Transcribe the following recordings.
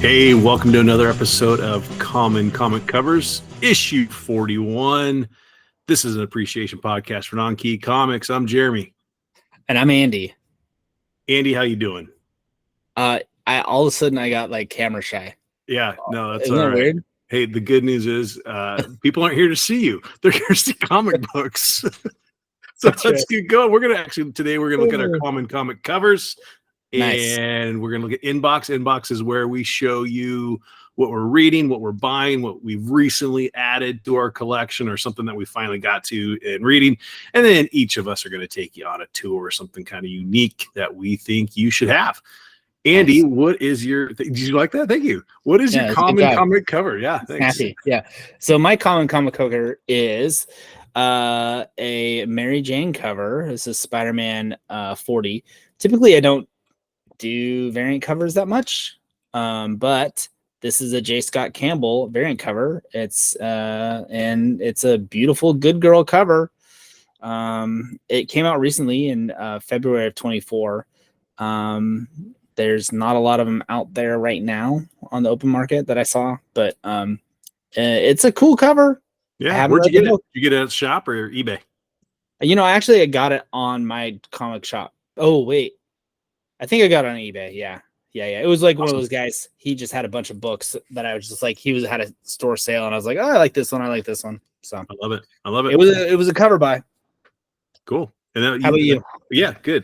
Hey, welcome to another episode of Common Comic Covers, issue 41. This is an appreciation podcast for non-key comics. I'm Jeremy. And I'm Andy. Andy, how you doing? I all of a sudden I got like camera shy. Yeah, no, that's Isn't all that right. weird? Hey, the good news is people aren't here to see you. They're here to see comic books. So let's get going. Today we're gonna look at our common comic covers. Nice. And we're going to look at Inbox. Inbox is where we show you what we're reading, what we're buying, what we've recently added to our collection, or something that we finally got to in reading. And then each of us are going to take you on a tour or something kind of unique that we think you should have. Andy, nice. What is your... Did you like that? Thank you. What is your common comic cover? Yeah, thanks. Happy. Yeah. So my common comic cover is a Mary Jane cover. This is Spider-Man 40. Typically, I don't do variant covers that much, but this is a J. Scott Campbell variant cover. It's and it's a beautiful good girl cover. It came out recently in February of 24. There's not a lot of them out there right now on the open market that I saw, but it's a cool cover. Yeah, where'd you get it? Did you get it at shop or eBay? You know, actually I got it on my comic shop. Oh wait, I think I got it on eBay. Yeah. It was like one of those guys. He just had a bunch of books that I was just like, had a store sale, and I was like, oh, I like this one. I like this one. So I love it. It was a cover buy. Cool. And then how about you? Yeah, good.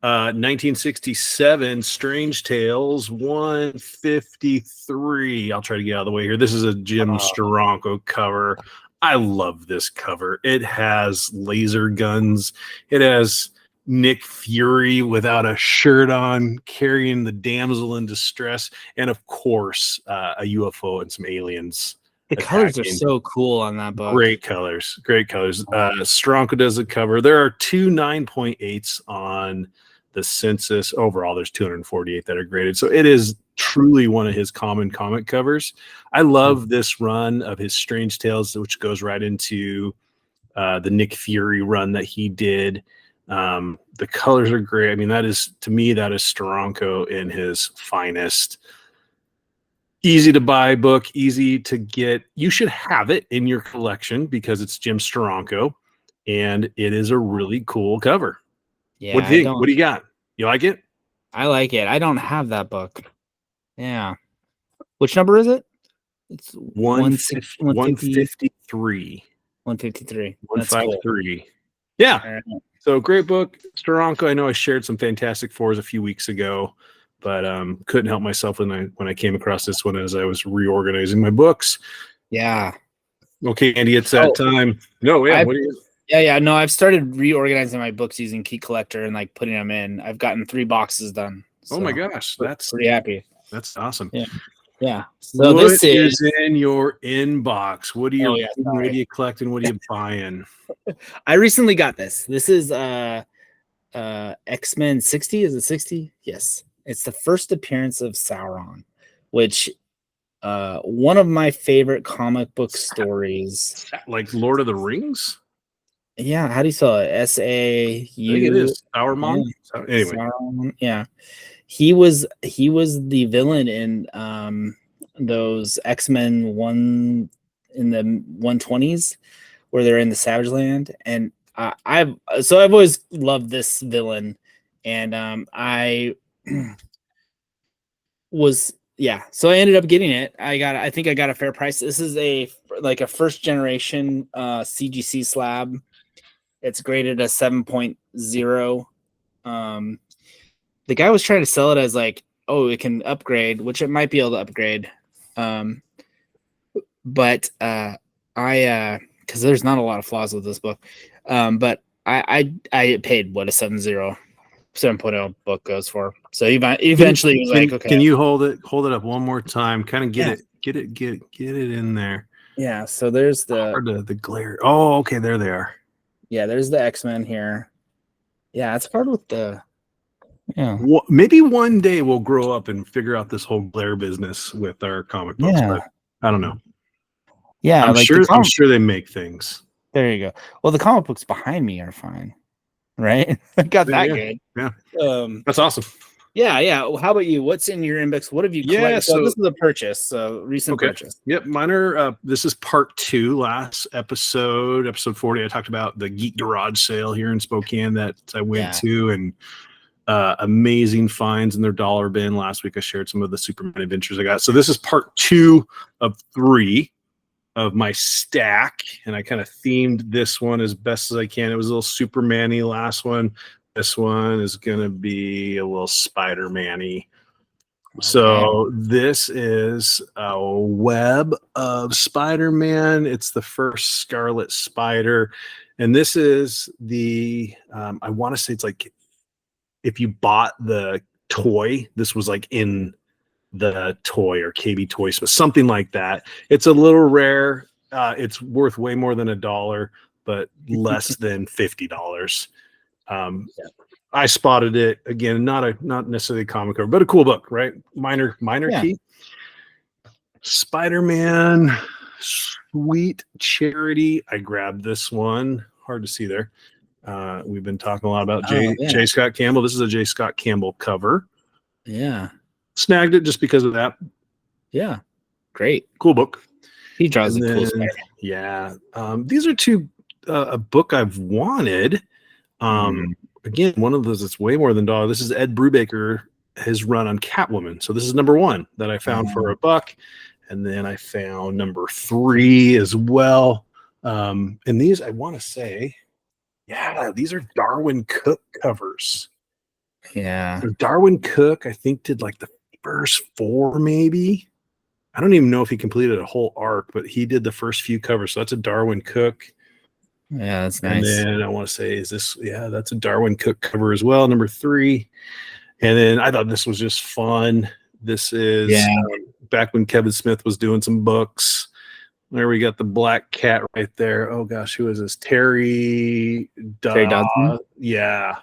1967 Strange Tales 153. I'll try to get out of the way here. This is a Jim Steranko cover. I love this cover. It has laser guns. It has Nick Fury without a shirt on, carrying the damsel in distress, and of course, a UFO and some aliens. The colors are so cool on that book. Great colors. Steranko does the cover. There are two 9.8s on the census. Overall, there's 248 that are graded. So it is truly one of his common comic covers. I love this run of his Strange Tales, which goes right into the Nick Fury run that he did. The colors are great. I mean, that is Steranko in his finest. Easy to buy book, easy to get. You should have it in your collection because it's Jim Steranko, and it is a really cool cover. Yeah. What do you think? What do you got? You like it? I like it. I don't have that book. Yeah. Which number is it? It's 153. 153. 153. Cool. Yeah. So great book, Steranko. I know I shared some Fantastic Fours a few weeks ago, but couldn't help myself when I came across this one as I was reorganizing my books. Yeah. Okay, Andy, it's that time. No, yeah. No, I've started reorganizing my books using Key Collector and like putting them in. I've gotten 3 boxes done. So oh my gosh, that's pretty happy. That's awesome. Yeah. So what this is in your inbox. What are you what are you collecting? What are you buying? I recently got this. This is X-Men 60. Is it 60? Yes. It's the first appearance of Sauron, which one of my favorite comic book stories. Like Lord of the Rings? Yeah, how do you spell it? S-A-U. I think it is Sauron. Anyway. Sauron, yeah. He was the villain in those X-Men one in the 120s where they're in the Savage Land, and I've always loved this villain, and I so I ended up getting it. I think I got a fair price. This is a first generation CGC slab. It's graded a 7.0. The guy was trying to sell it as like, oh, it can upgrade, which it might be able to upgrade. But because there's not a lot of flaws with this book. But I paid what a 7.0 book goes for. So eventually it was like, okay. Can you hold it up one more time? Kind of get it in there. Yeah. So there's the glare. Oh, okay. There they are. Yeah. There's the X-Men here. Yeah. It's part with the, yeah. Well, maybe one day we'll grow up and figure out this whole glare business with our comic books. Yeah. But I don't know. Yeah. I'm sure they make things. There you go. Well, the comic books behind me are fine. Right? I got that good. Yeah. That's awesome. Yeah. Well, how about you? What's in your inbox? What have you Yeah, collected? So so- this is a purchase, so recent Okay. purchase. Yep, mine are. This is part 2. Last episode 40, I talked about the Geek Garage Sale here in Spokane that I went to, and amazing finds in their dollar bin. Last week I shared some of the Superman adventures I got. So this is part 2 of 3 of my stack, and I kind of themed this one as best as I can. It was a little Superman-y last one. This one is gonna be a little Spider-Man-y. So this is a web of Spider-Man. It's the first Scarlet Spider, and this is the I want to say it's like if you bought the toy, this was like in the toy or KB Toys, but something like that. It's a little rare. It's worth way more than $1, but less than $50. I spotted it again, not necessarily a comic cover, but a cool book, right? Minor key. Spider-Man, Sweet Charity. I grabbed this one. Hard to see there. We've been talking a lot about J. Scott Campbell. This is a J. Scott Campbell cover. Yeah. Snagged it just because of that. Yeah. Great. Cool book. He draws a cool Spider-Man. Yeah. These are two a book I've wanted. Again, one of those that's way more than $1. This is Ed Brubaker, his run on Catwoman. So this is number 1 that I found for $1. And then I found number 3 as well. And these, I want to say, these are Darwin Cooke covers. Yeah. So Darwin Cooke, I think, did like the first 4, maybe. I don't even know if he completed a whole arc, but he did the first few covers. So that's a Darwin Cooke. Yeah, that's nice. And then I want to say, that's a Darwin Cooke cover as well, number 3. And then I thought this was just fun. This is back when Kevin Smith was doing some books. There we got the black cat right there. Oh gosh, who is this? Terry Dodson? Yeah.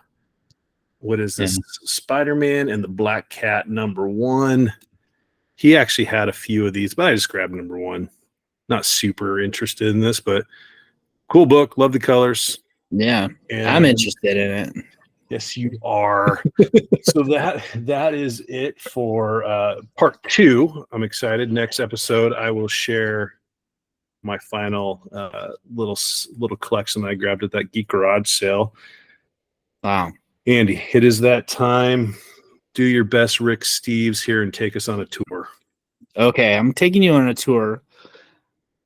What is this? Spider-Man and the Black Cat number 1. He actually had a few of these, but I just grabbed number 1. Not super interested in this, but cool book. Love the colors. Yeah. And I'm interested in it. Yes, you are. So that is it for part 2. I'm excited. Next episode, I will share my final little collection that I grabbed at that Geek Garage sale. Wow. Andy, it is that time. Do your best, Rick Steves, here and take us on a tour. Okay, I'm taking you on a tour,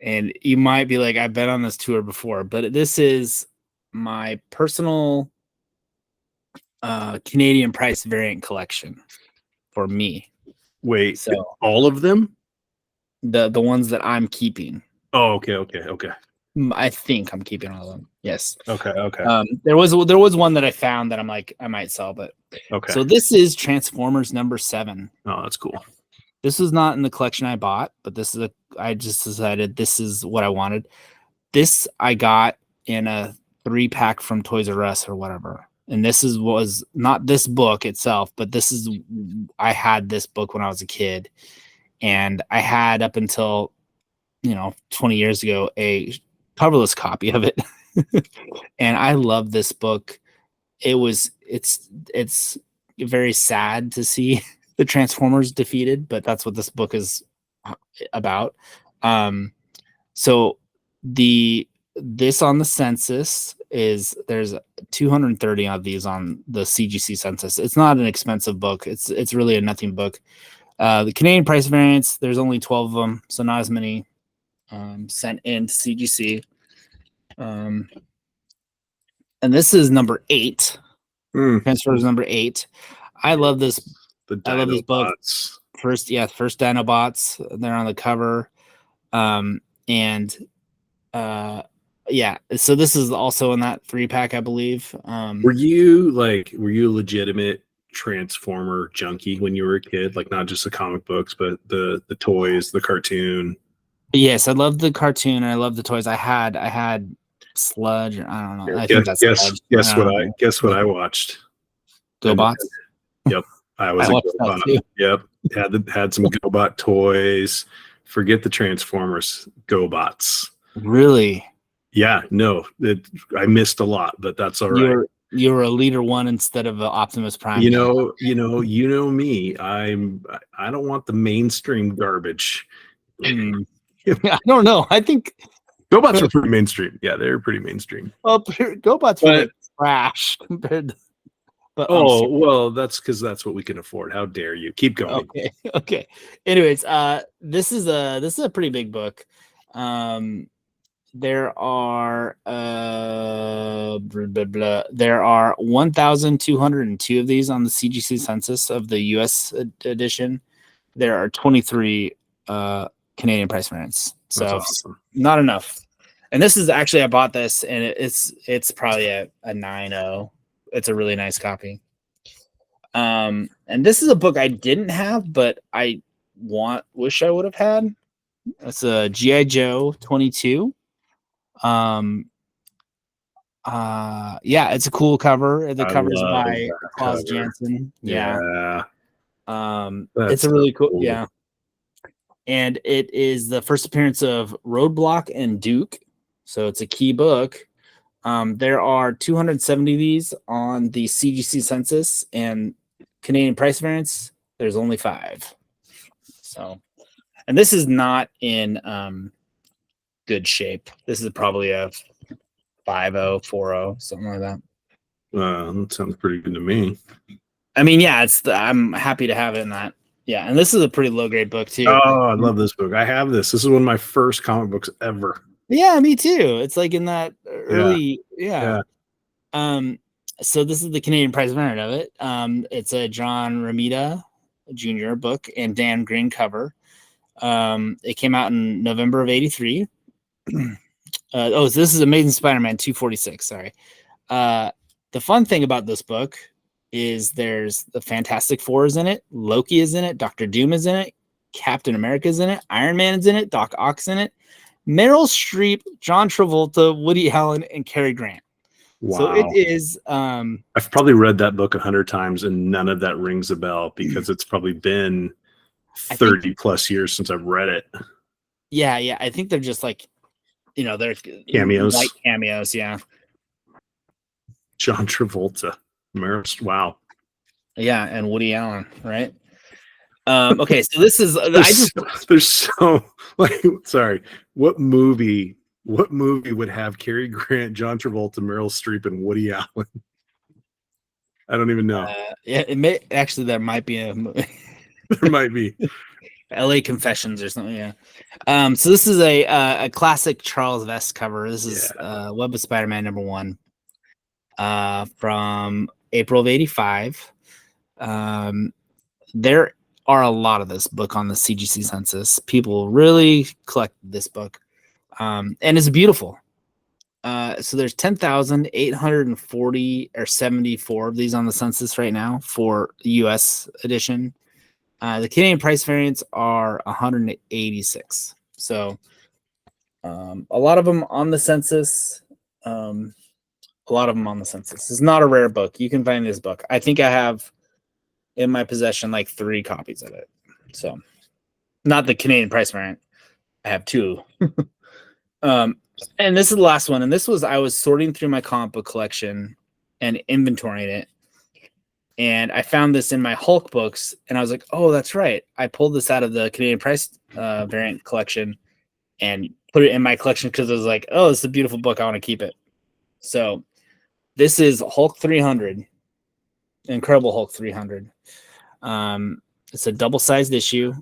and you might be like, I've been on this tour before, but this is my personal Canadian price variant collection for me. Wait, so all of them? The ones that I'm keeping. Oh, okay. I think I'm keeping all of them. Yes. Okay. There was one that I found that I'm like, I might sell, but okay. So this is Transformers number 7. Oh, that's cool. This is not in the collection I bought, but I just decided this is what I wanted. This I got in a 3-pack from Toys R Us or whatever. And this was not this book itself, but I had this book when I was a kid, and I had up until 20 years ago a coverless copy of it. And I love this book. It's very sad to see the Transformers defeated, but that's what this book is about. So this on the census there's 230 of these on the CGC census. It's not an expensive book. It's really a nothing book. The Canadian price variants, there's only 12 of them, so not as many sent in to CGC. And this is number 8. Transformers number 8. I love this. I love this book. First Dinobots. They're on the cover. So this is also in that 3-pack, I believe. Were you a legitimate Transformer junkie when you were a kid? Like, not just the comic books, but the toys, the cartoon? Yes, I love the cartoon. I love the toys. I had Sludge. I don't know. I think that's guess what I watched? GoBots. Yep, I was a GoBot. Yep, had some GoBot toys. Forget the Transformers. GoBots. Really? Yeah. No, I missed a lot, but that's all right. You were a leader one instead of an Optimus Prime. You know me. I don't want the mainstream garbage. I don't know. I think GoBots are pretty mainstream. Yeah, they're pretty mainstream. Well, GoBots were like trash compared to. But well, that's because that's what we can afford. How dare you? Keep going. Okay. Anyways, this is a pretty big book. There are there are 1,202 of these on the CGC census of the U.S. edition. There are 23 Canadian price variants, so awesome. Not enough. And this is actually, I bought this, and it's probably a 9.0. It's a really nice copy. And this is a book I didn't have, but I wish I would have had. It's a G.I. Joe 22. It's a cool cover. The cover's by Klaus Janson. Yeah. It's a really cool. Yeah. And it is the first appearance of Roadblock and Duke. So it's a key book. There are 270 of these on the CGC census, and Canadian price variants, there's only 5. So, and this is not in good shape. This is probably a 5.0, 4.0, something like that. That sounds pretty good to me. I mean, yeah, I'm happy to have it in that. Yeah, and this is a pretty low grade book too. Oh, I love this book. I have this. This is one of my first comic books ever. Yeah, me too. It's like in that early, yeah. So this is the Canadian price variant of it. It's a John Romita Jr. book and Dan Green cover. It came out in November of '83. So this is Amazing Spider-Man 246. Sorry. The fun thing about this book is there's the Fantastic Four is in it, Loki is in it, Doctor Doom is in it, Captain America is in it, Iron Man is in it, Doc Ock's in it, Meryl Streep, John Travolta, Woody Allen, and Cary Grant. Wow. So it is. I've probably read that book 100 times, and none of that rings a bell because it's probably been 30 plus years since I've read it. Yeah. I think they're just like, they're cameos. Like cameos, yeah. John Travolta. Wow. Yeah, and Woody Allen, right? Okay, so this is there's so sorry. What movie would have Cary Grant, John Travolta, Meryl Streep, and Woody Allen? I don't even know. There might be a movie. There might be. LA Confessions or something, yeah. So this is a classic Charles Vess cover. This is Web of Spider-Man #1 from April of '85. There are a lot of this book on the CGC census. People really collect this book, and it's beautiful. So there's 10,840 or 74 of these on the census right now for the U.S. edition. The Canadian price variants are 186. So a lot of them on the census. It's not a rare book. You can find this book. I think I have in my possession like 3 copies of it. So not the Canadian price variant. I have 2. And this is the last one. And this was, I was sorting through my comic book collection and inventorying it. And I found this in my Hulk books, and I was like, "Oh, that's right." I pulled this out of the Canadian price variant collection and put it in my collection because I was like, "Oh, it's a beautiful book. I want to keep it." So this is Hulk 300, Incredible Hulk 300. It's a double-sized issue.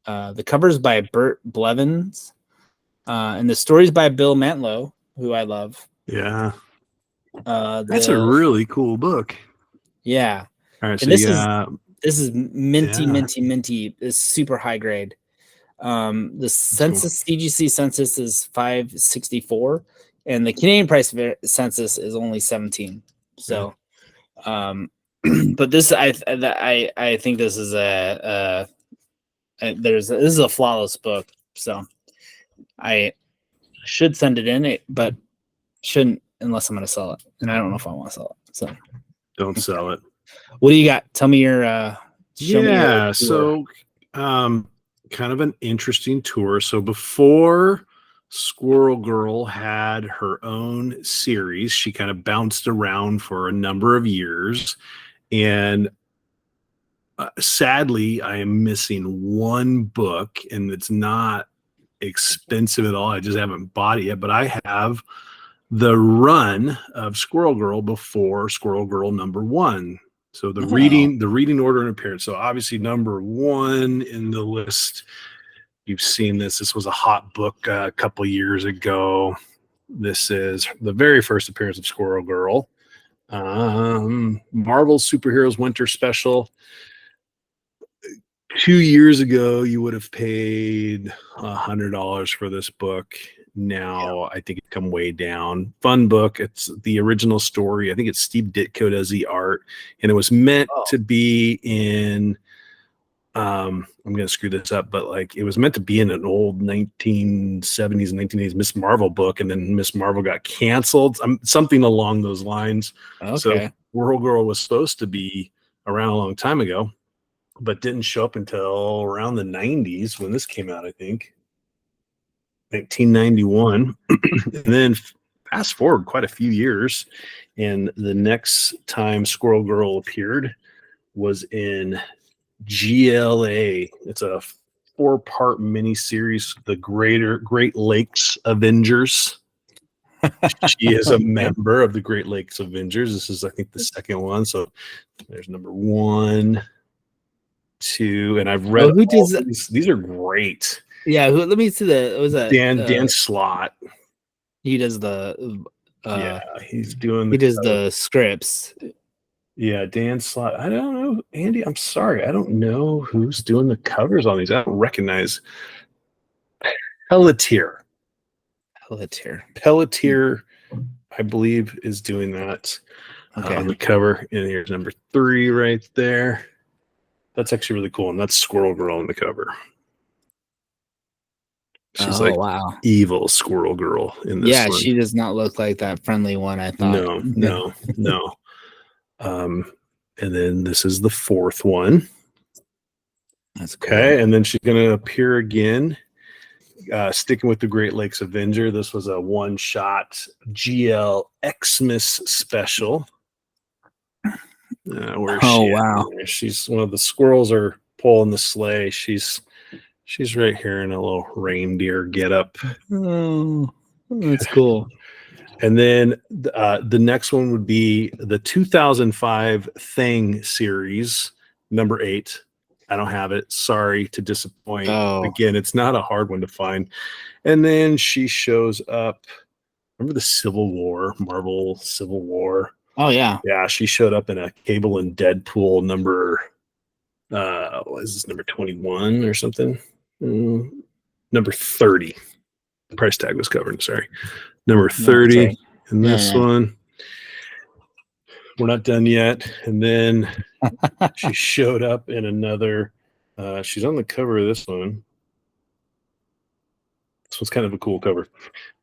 The cover is by Burt Blevins, and the story is by Bill Mantlo, who I love. Yeah, that's a really cool book. Yeah. All right. So this is minty. It's super high grade. The census CGC census is 564, and the Canadian price census is only 17. So, but this I think this is this is a flawless book. So I should send it in, but shouldn't unless I'm going to sell it, and I don't know if I want to sell it. So. Don't sell it. What do you got? Tell me your so kind of an interesting tour. So before Squirrel Girl had her own series. She kind of bounced around for a number of years. And sadly, I am missing one book, and it's not expensive at all. I just haven't bought it yet, but I have the run of Squirrel Girl before Squirrel Girl #1. So the reading order and appearance. So obviously number 1 in the list. You've seen this. This was a hot book a couple years ago. This is the very first appearance of Squirrel Girl. Marvel Superheroes Winter Special. 2 years ago, you would have paid $100 for this book. Now, I think it's come way down. Fun book. It's the original story. I think it's Steve Ditko does the art, and it was meant to be in. I'm going to screw this up, but like it was meant to be in an old 1970s and 1980s Miss Marvel book, and then Miss Marvel got canceled. Something along those lines. Okay. So, Squirrel Girl was supposed to be around a long time ago, but didn't show up until around the 90s when this came out, I think. 1991. And then fast forward quite a few years, and the next time Squirrel Girl appeared was in GLA. It's a 4-part miniseries, the Great Lakes Avengers. She is a member of the Great Lakes Avengers. This is, I think, the second one. So there's number 1, 2, and I've read who does these are great. Yeah, let me see Dan Slott. He does the he's doing the scripts. Yeah, Dan Slott. I don't know, Andy. I'm sorry, I don't know who's doing the covers on these. I don't recognize Pelletier. Pelletier, I believe, is doing that on the cover. And here's number 3 right there. That's actually really cool, and that's Squirrel Girl on the cover. She's wow, evil Squirrel Girl in this. Yeah, one. She does not look like that friendly one, I thought. No. And then this is the 4th one. That's cool. Okay, and then she's going to appear again. Sticking with the Great Lakes Avenger, this was a one-shot GL Xmas special. Wow. She's one of the squirrels are pulling the sleigh. She's right here in a little reindeer getup. Oh, that's cool. And then the next one would be the 2005 Thing series, number 8. I don't have it. Sorry to disappoint. Again, it's not a hard one to find. And then she shows up. Remember the Civil War, Marvel Civil War? Oh, yeah. Yeah, she showed up in a Cable and Deadpool number, what is this, number 21 or something? Number 30. The price tag was covered, sorry. Number 30 in this one. We're not done yet. And then she showed up in another, she's on the cover of this one. This one's kind of a cool cover.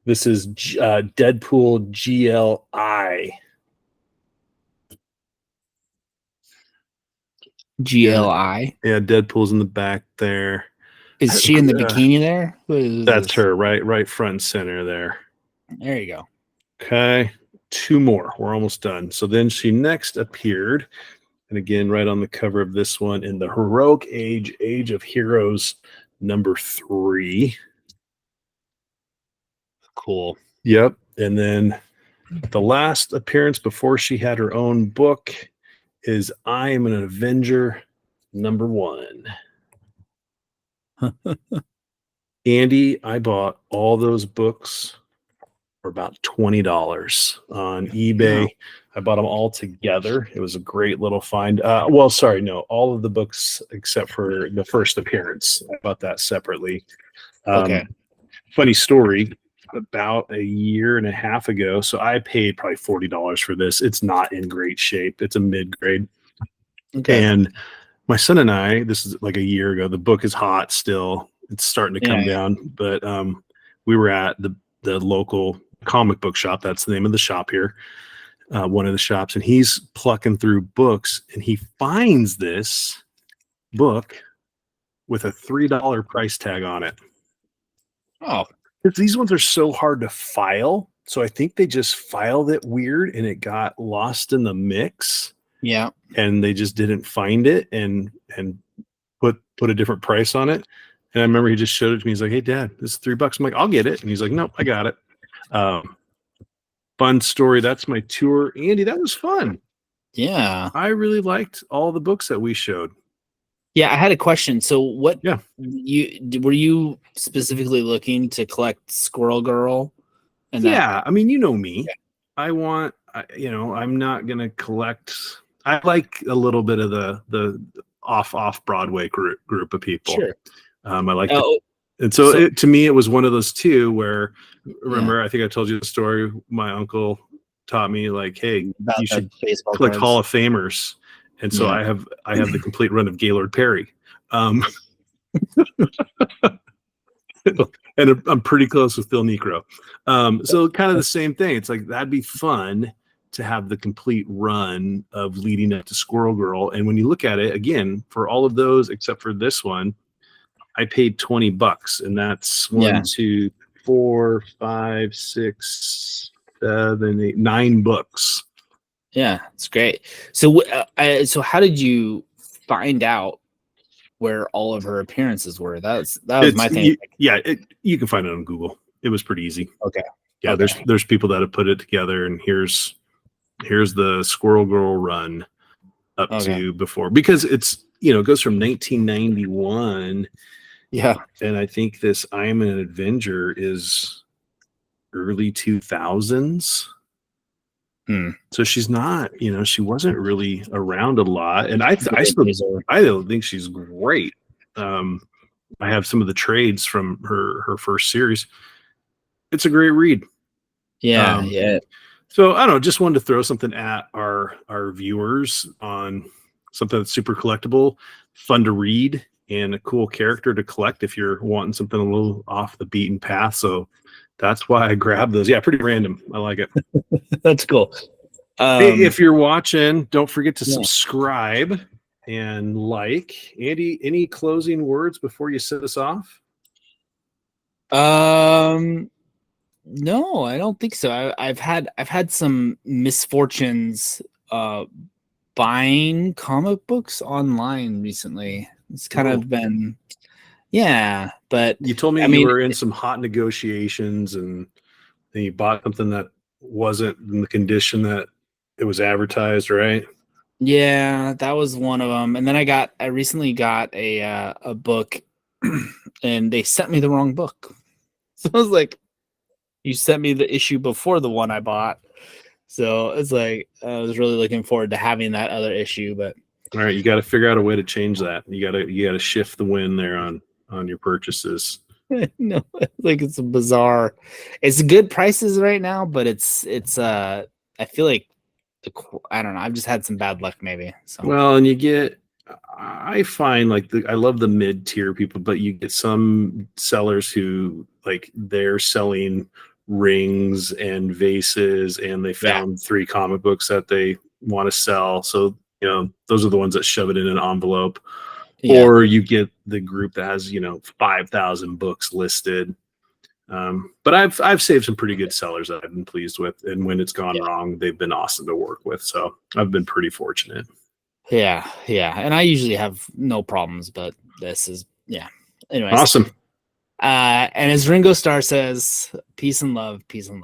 This is Deadpool GLI. GLI? Yeah, Deadpool's in the back there. Is she in the bikini there? That's her, right front and center there. There you go. Okay, 2 more. We're almost done. So then she next appeared, and again, right on the cover of this one, in the Heroic Age of Heroes number 3. Cool. Yep. And then the last appearance before she had her own book is I Am an Avenger number 1. Andy, I bought all those books for about $20 on eBay. Wow. I bought them all together. It was a great little find. All of the books except for the first appearance. I bought that separately. Okay. Funny story. About a year and a half ago, so I paid probably $40 for this. It's not in great shape. It's a mid-grade. Okay. And my son and I, this is like a year ago, the book is hot still. It's starting to come down, but we were at the local comic book shop. That's the name of the shop here, one of the shops, and he's plucking through books, and he finds this book with a $3 price tag on it. Oh. these ones are so hard to file. So I think they just filed it weird and it got lost in the mix. Yeah. And they just didn't find it and put a different price on it. And I remember he just showed it to me. He's like, "Hey, Dad, this is $3." I'm like, "I'll get it." And he's like, "Nope, I got it." Fun story. That's my tour. Andy, that was fun. Yeah. I really liked all the books that we showed. Yeah, I had a question. So what Yeah. were you specifically looking to collect Squirrel Girl? And I mean, you know me. Yeah. I'm not going to collect. I like a little bit of the off Broadway group of people. Sure. I like and so to me, it was one of those two where, remember, I think I told you the story. My uncle taught me, like, hey, you should collect Hall of Famers. And so I have the complete run of Gaylord Perry. And I'm pretty close with Phil Necro. So kind of the same thing. It's like, that'd be fun to have the complete run of leading up to Squirrel Girl. And when you look at it, again, for all of those, except for this one, I paid $20, and that's 1, 2, 4, 5, 6, 7, 8, 9 books. Yeah, it's great. So, so how did you find out where all of her appearances were? That was my thing. You can find it on Google. It was pretty easy. Okay. Yeah, okay. There's people that have put it together, and here's the Squirrel Girl run up to before, because it's it goes from 1991. Yeah, and I think this I Am an Avenger is early 2000s. So she's not, she wasn't really around a lot, and I don't think she's great. I have some of the trades from her first series. It's a great read. Yeah. So I don't know, just wanted to throw something at our viewers on something that's super collectible, fun to read, and a cool character to collect if you're wanting something a little off the beaten path. So that's why I grabbed those. Yeah, pretty random. I like it. That's cool. Hey, if you're watching, don't forget to subscribe and like. Andy, any closing words before you set us off? No, I don't think so. I've had some misfortunes buying comic books online recently. It's kind of been but you told me you were in some hot negotiations and you bought something that wasn't in the condition that it was advertised, right? Yeah, that was one of them. And then I recently got a book and they sent me the wrong book. So I was like, you sent me the issue before the one I bought. So it's like, I was really looking forward to having that other issue, but all right, you got to figure out a way to change that. You got to shift the win there on your purchases. No, like it's a bizarre. It's good prices right now, but it's I feel like I don't know. I've just had some bad luck, maybe. So well, and I find like I love the mid tier people, but you get some sellers who like they're selling rings and vases, and they found 3 comic books that they want to sell. So those are the ones that shove it in an envelope. Or you get the group that has 5,000 books listed. But I've saved some pretty good sellers that I've been pleased with, and when it's gone wrong, they've been awesome to work with. So I've been pretty fortunate. Yeah, and I usually have no problems, but this is anyways. Awesome. And as Ringo Starr says, peace and love, peace and love.